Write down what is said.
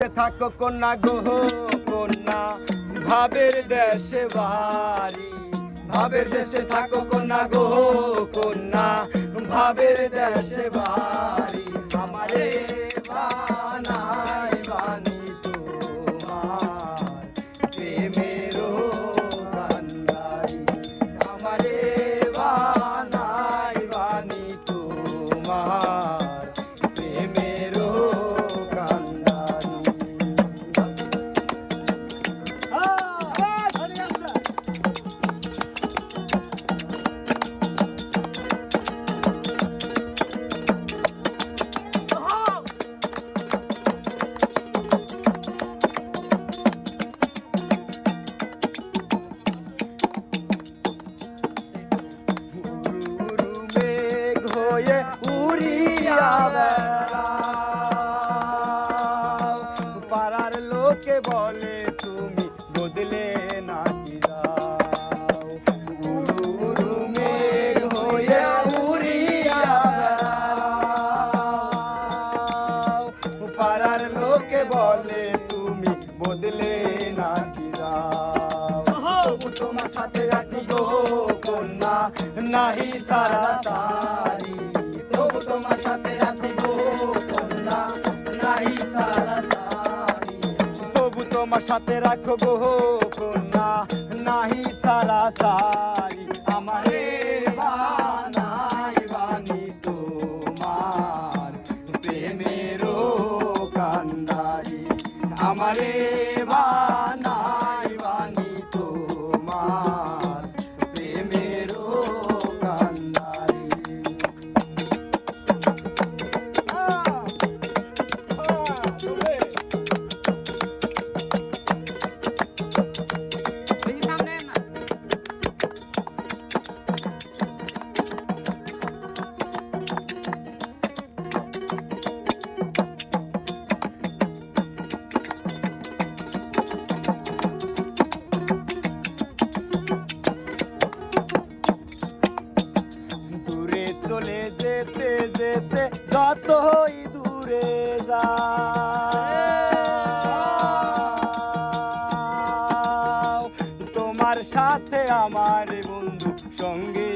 দেশে থাকো কন্যা গো কন্যা ভাবের দেশে বাড়ি ভাবের দেশে থাকো কন্যা গো কন্যা ভাবের দেশে বাড়ি আমারে বানাই বানি তোমার প্রেমেরও কান্ডারি আমারে বানাই বানি তোমার প্রেমেরও কান্ডারি। পাড়ার লোকে বলে তুমি বদলে নাকি যাও উড়ু উড়ু মেঘ হয়ে উড়িয়া বেড়াও পাড়ার লোকে বলে তুমি বদলে নাকি যাও তবু তোমার সাথে আছি গো কন্যা নাহি সারা সারি তবু তোমার সাথে আছি গো কন্যা নাহি সারা সারি তবু তোমার সাথে রাখো গো কন্যা নাহি সারা সারি আমারে বানাই বানি তোমার প্রেমেরও কান্ডারি আমারে বানাই বানি তোমার প্রেমেরও কান্ডারি। চলে যেতে যেতে যতই দূরে যাও তোমার সাথে আমার বন্ধু সঙ্গে